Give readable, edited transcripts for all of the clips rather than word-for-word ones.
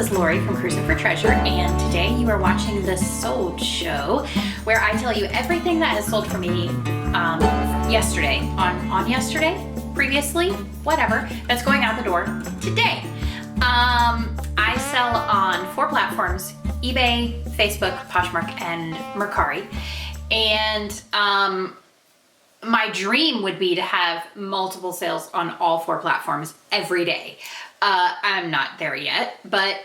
is Lori from Cruising for Treasure, and today you are watching the Sold Show, where I tell you everything that has sold for me yesterday, on yesterday, previously, whatever, that's going out the door today. I sell on 4 platforms: eBay, Facebook, Poshmark, and Mercari. And my dream would be to have multiple sales on all 4 platforms every day. I'm not there yet, but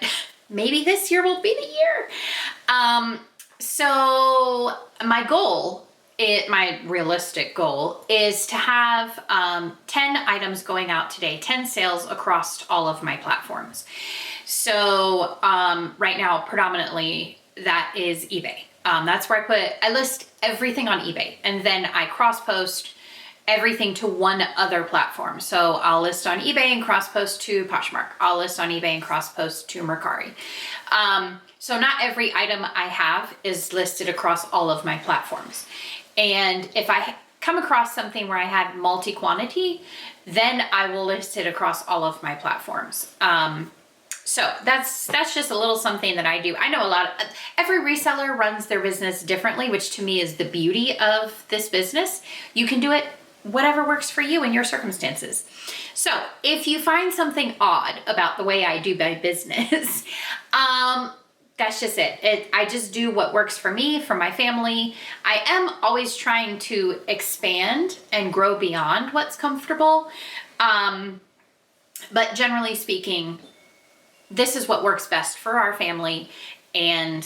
maybe this year will be the year. So my realistic goal is to have 10 items going out today, 10 sales across all of my platforms. So right now, predominantly, that is eBay. That's where I list everything on eBay, and then I cross-post everything to one other platform. So I'll list on eBay and cross-post to Poshmark. I'll list on eBay and cross-post to Mercari. So not every item I have is listed across all of my platforms. And if I come across something where I have multi-quantity, then I will list it across all of my platforms. So that's just a little something that I do. I know every reseller runs their business differently, which to me is the beauty of this business. You can do it whatever works for you and your circumstances. So if you find something odd about the way I do my business, that's just it. I just do what works for me, for my family. I am always trying to expand and grow beyond what's comfortable. But generally speaking, this is what works best for our family and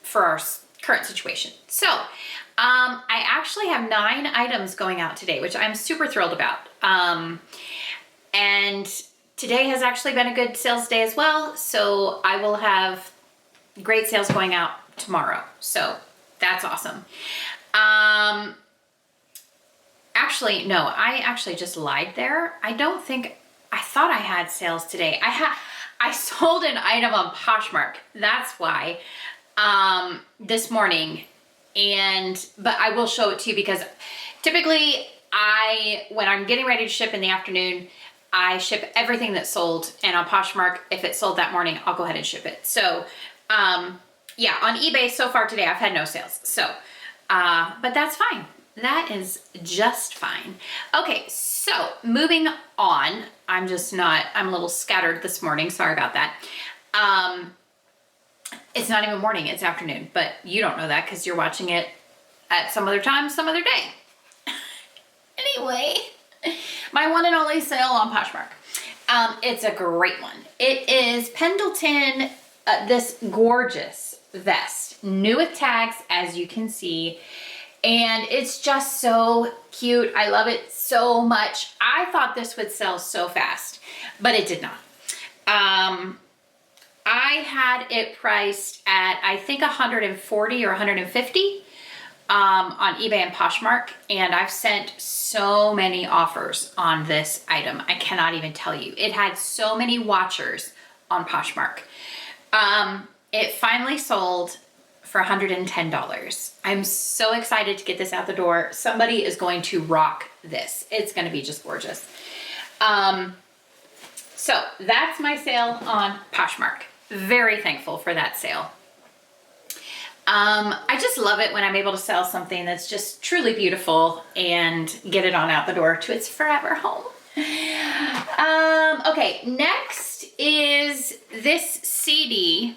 for our current situation. So I actually have 9 items going out today, which I'm super thrilled about. And today has actually been a good sales day as well. So I will have great sales going out tomorrow. So that's awesome. Actually, no, I actually just lied there. I thought I had sales today. I sold an item on Poshmark. That's why, this morning. But I will show it to you because typically when I'm getting ready to ship in the afternoon, I ship everything that's sold. And on Poshmark, if it sold that morning, I'll go ahead and ship it. So, yeah, on eBay so far today, I've had no sales. So, but that's fine. That is just fine. Okay, so moving on. I'm a little scattered this morning. Sorry about that. It's not even morning, it's afternoon, but you don't know that because you're watching it at some other time, some other day. Anyway, my one and only sale on Poshmark. It's a great one. It is Pendleton, this gorgeous vest, new with tags, as you can see. And it's just so cute. I love it so much. I thought this would sell so fast, but it did not. I had it priced at, I think, $140 or $150 on eBay and Poshmark, and I've sent so many offers on this item. I cannot even tell you. It had so many watchers on Poshmark. It finally sold for $110. I'm so excited to get this out the door. Somebody is going to rock this. It's going to be just gorgeous. So that's my sale on Poshmark. Very thankful for that sale. I just love it when I'm able to sell something that's just truly beautiful and get it on out the door to its forever home. Okay, next is this CD.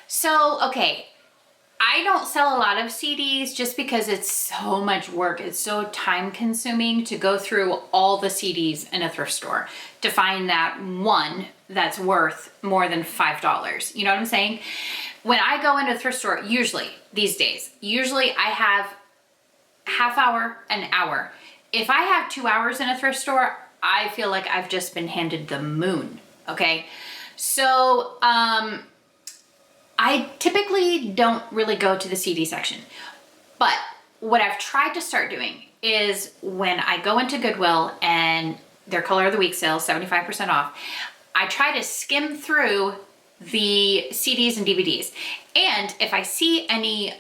So, okay, I don't sell a lot of CDs just because it's so much work. It's so time consuming to go through all the CDs in a thrift store to find that one that's worth more than $5. You know what I'm saying? When I go into a thrift store, usually these days, I have half hour, an hour. If I have 2 hours in a thrift store, I feel like I've just been handed the moon. Okay. So, I typically don't really go to the CD section, but what I've tried to start doing is when I go into Goodwill and their color of the week sale, 75% off, I try to skim through the CDs and DVDs. And if I see any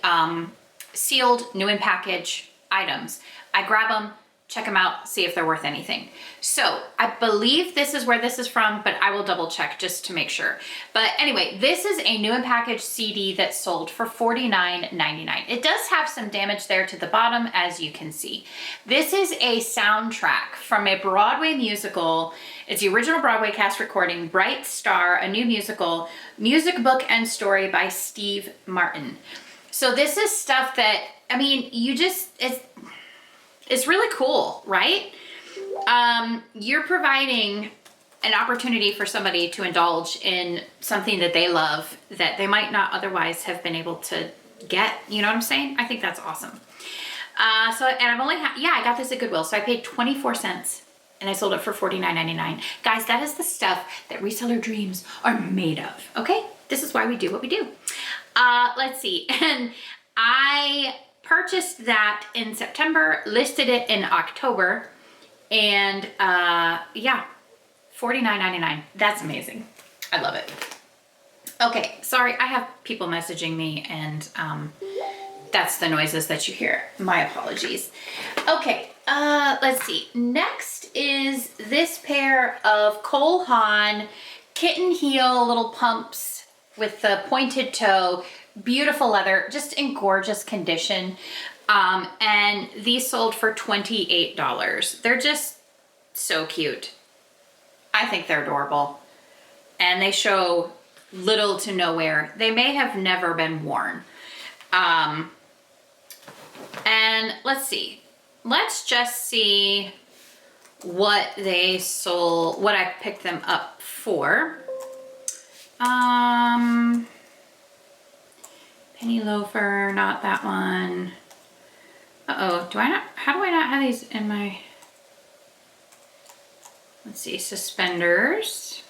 sealed, new in package items, I grab them check them out, see if they're worth anything. So I believe this is where this is from, but I will double check just to make sure. But anyway, this is a new and packaged CD that sold for $49.99. It does have some damage there to the bottom, as you can see. This is a soundtrack from a Broadway musical. It's the original Broadway cast recording, Bright Star, a new musical, music book and story by Steve Martin. So this is stuff that, I mean, it's really cool, right? You're providing an opportunity for somebody to indulge in something that they love that they might not otherwise have been able to get. You know what I'm saying? I think that's awesome. And I've only I got this at Goodwill. So I paid 24 cents and I sold it for $49.99. Guys, that is the stuff that reseller dreams are made of, okay? This is why we do what we do. Let's see. And I purchased that in September, listed it in October, and yeah, $49.99. That's amazing. I love it. Okay, sorry, I have people messaging me, and that's the noises that you hear. My apologies. Okay, let's see. Next is this pair of Cole Haan kitten heel little pumps with the pointed toe. Beautiful leather, just in gorgeous condition. And these sold for $28. They're just so cute. I think they're adorable. And they show little to no wear. They may have never been worn. And let's see. Let's just see what they sold, what I picked them up for. Penny loafer, not that one. Uh-oh, how do I not have these in my, let's see, suspenders.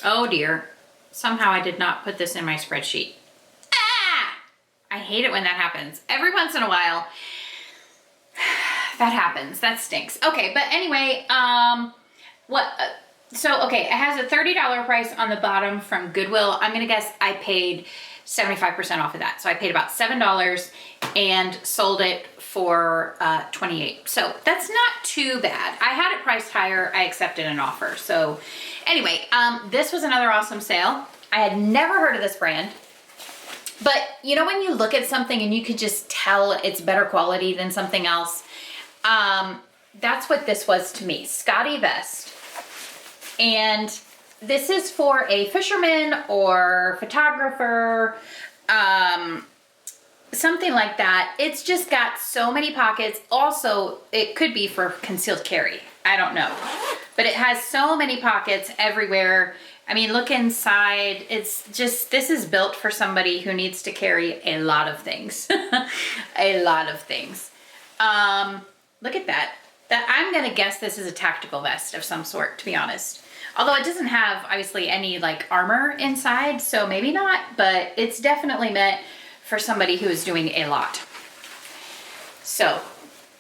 Oh dear, somehow I did not put this in my spreadsheet. Ah! I hate it when that happens. Every once in a while, that happens, that stinks. Okay, but anyway, okay, it has a $30 price on the bottom from Goodwill. I'm gonna guess I paid 75% off of that. So I paid about $7 and sold it for $28. So that's not too bad. I had it priced higher. I accepted an offer. So anyway, this was another awesome sale. I had never heard of this brand, but you know when you look at something and you could just tell it's better quality than something else? That's what this was to me. Scotty vest. And this is for a fisherman or photographer, something like that. It's just got so many pockets. Also, it could be for concealed carry. I don't know. But it has so many pockets everywhere. I mean, look inside. It's just, this is built for somebody who needs to carry a lot of things. A lot of things. Look at that. I'm gonna guess this is a tactical vest of some sort, to be honest. Although it doesn't have, obviously, any like armor inside, so maybe not, but it's definitely meant for somebody who is doing a lot. So,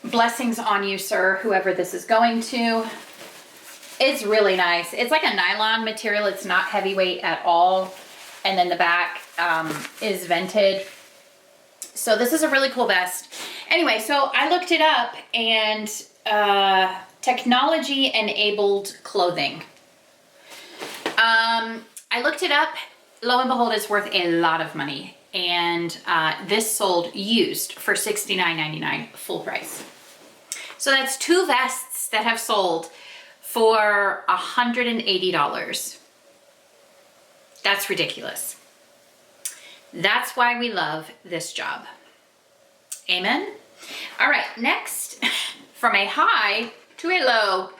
blessings on you, sir, whoever this is going to. It's really nice. It's like a nylon material. It's not heavyweight at all. And then the back is vented. So this is a really cool vest. Anyway, so I looked it up, and technology-enabled clothing. I looked it up. Lo and behold, it's worth a lot of money. And this sold used for $69.99 full price. So that's two vests that have sold for $180. That's ridiculous. That's why we love this job. Amen. All right, next, from a high to a low.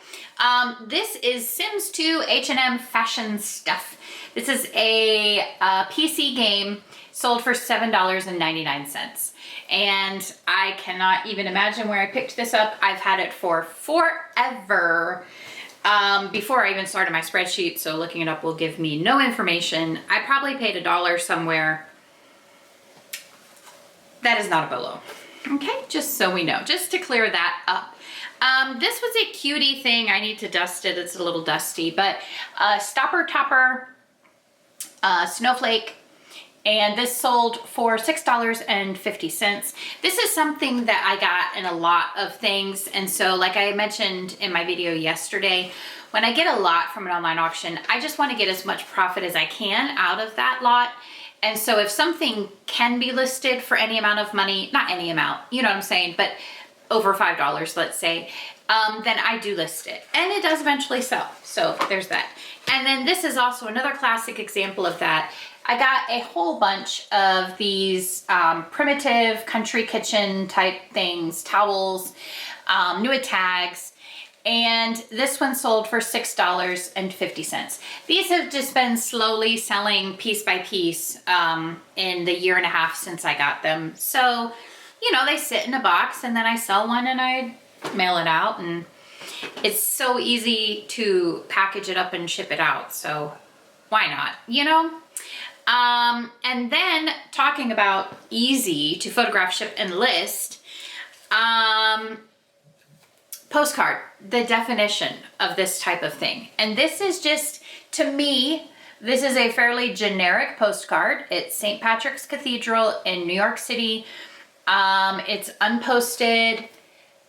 This is Sims 2 H&M fashion stuff. This is a PC game sold for $7.99. And I cannot even imagine where I picked this up. I've had it for forever. Before I even started my spreadsheet, so looking it up will give me no information. I probably paid $1 somewhere. That is not a bolo. Okay, just so we know, just to clear that up. This was a cutie thing. I need to dust it. It's a little dusty, but stopper topper, snowflake, And this sold for $6.50. This is something that I got in a lot of things. And so like I mentioned in my video yesterday, when I get a lot from an online auction, I just want to get as much profit as I can out of that lot. And so if something can be listed for any amount of money, not any amount, you know what I'm saying, but over $5, let's say, then I do list it. And it does eventually sell. So there's that. And then this is also another classic example of that. I got a whole bunch of these primitive country kitchen type things, towels, new tags, and this one sold for $6.50. These have just been slowly selling piece by piece in the year and a half since I got them. So, you know, they sit in a box and then I sell one and I mail it out, and it's so easy to package it up and ship it out. So why not, you know? And then talking about easy to photograph, ship, and list, postcard, the definition of this type of thing. And this is just, to me, this is a fairly generic postcard. It's St. Patrick's Cathedral in New York City. It's unposted.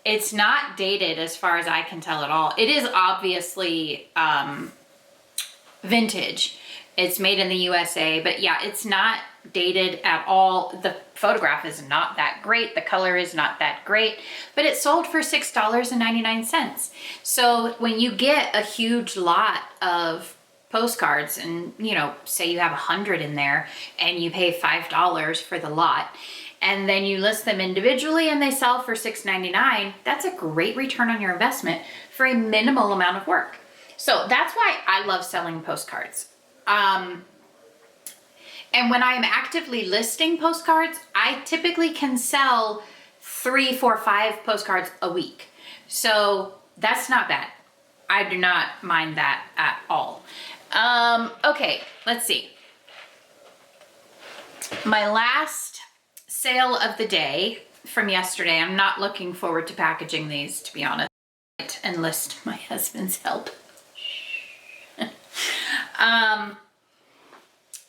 It's not dated as far as I can tell at all. It is obviously vintage. It's made in the USA, but yeah, it's not dated at all. The photograph is not that great. The color is not that great, but it sold for $6.99. So when you get a huge lot of postcards and, you know, say you have 100 in there and you pay $5 for the lot, and then you list them individually and they sell for $6.99, that's a great return on your investment for a minimal amount of work. So that's why I love selling postcards. And when I'm actively listing postcards, I typically can sell 3, 4, 5 postcards a week. So that's not bad. I do not mind that at all. Okay, let's see. My last sale of the day from yesterday, I'm not looking forward to packaging these, to be honest. Enlist my husband's help.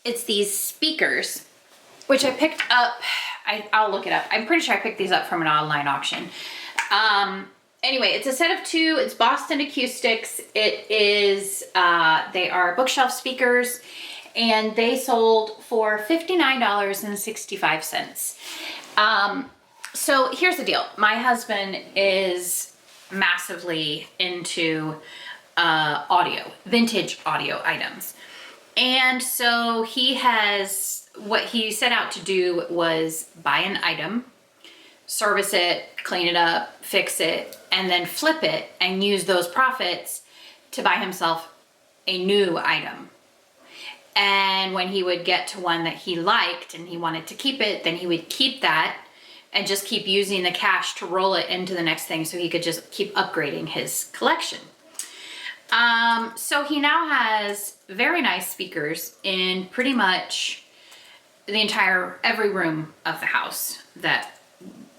It's these speakers, which I picked up. I'll look it up. I'm pretty sure I picked these up from an online auction. Anyway, it's a set of 2. It's Boston acoustics. It is, they are bookshelf speakers, and they sold for $59.65. So here's the deal. My husband is massively into audio, vintage audio items. And so what he set out to do was buy an item, service it, clean it up, fix it, and then flip it and use those profits to buy himself a new item. And when he would get to one that he liked and he wanted to keep it, then he would keep that and just keep using the cash to roll it into the next thing so he could just keep upgrading his collection. So he now has very nice speakers in pretty much every room of the house that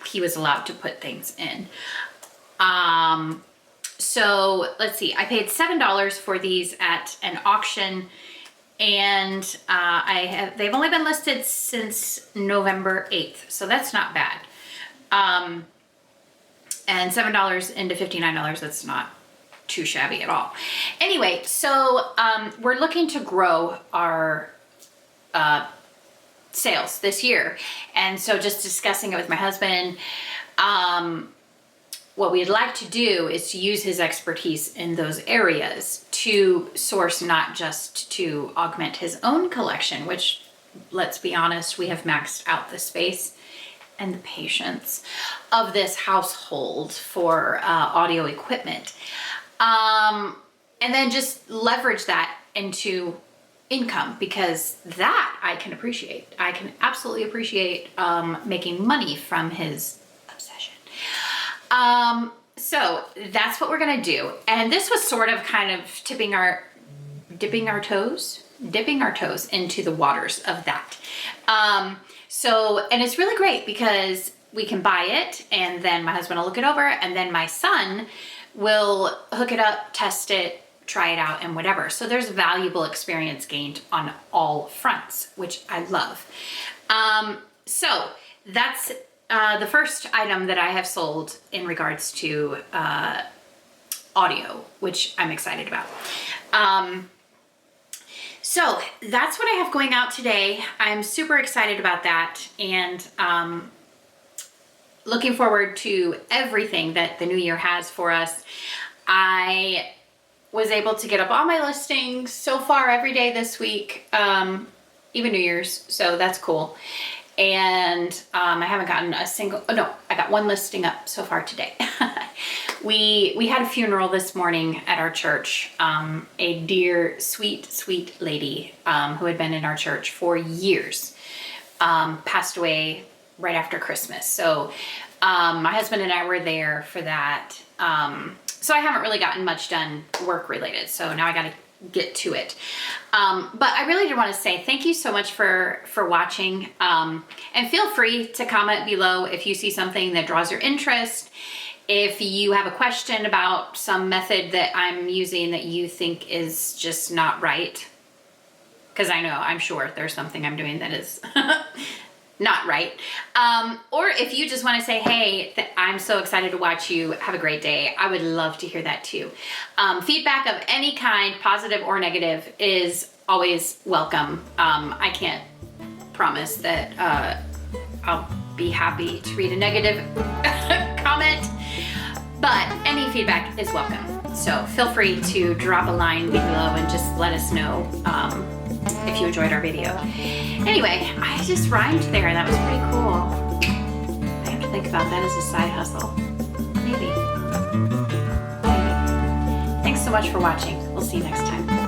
he was allowed to put things in. So let's see, I paid $7 for these at an auction, and they've only been listed since November 8th, so that's not bad. And $7 into $59, that's not too shabby at all. Anyway, so we're looking to grow our sales this year. And so just discussing it with my husband, what we'd like to do is to use his expertise in those areas to source, not just to augment his own collection, which, let's be honest, we have maxed out the space and the patience of this household for audio equipment. And then just leverage that into income, because that I can appreciate. I can absolutely appreciate making money from his obsession. So that's what we're gonna do. And this was sort of kind of dipping our toes into the waters of that. And it's really great because we can buy it and then my husband will look it over, and then my son will hook it up, test it, try it out and whatever. So there's valuable experience gained on all fronts, which I love. So that's the first item that I have sold in regards to audio, which I'm excited about. So that's what I have going out today. I'm super excited about that, and looking forward to everything that the new year has for us. I was able to get up all my listings so far every day this week, even New Year's, so that's cool. And I haven't gotten a single, oh no, I got one listing up so far today. We had a funeral this morning at our church. A dear, sweet lady who had been in our church for years passed away right after Christmas. So my husband and I were there for that. So I haven't really gotten much done work related. So now I got to get to it. But I really did want to say thank you so much for watching. And feel free to comment below if you see something that draws your interest. If you have a question about some method that I'm using that you think is just not right, because I'm sure there's something I'm doing that is not right. Or if you just want to say, hey, I'm so excited to watch you, have a great day, I would love to hear that too. Feedback of any kind, positive or negative, is always welcome. I can't promise that I'll be happy to read a negative comment, but any feedback is welcome. So feel free to drop a line below and just let us know if you enjoyed our video. Anyway, I just rhymed there. That was pretty cool. I have to think about that as a side hustle. Maybe. Thanks so much for watching. We'll see you next time.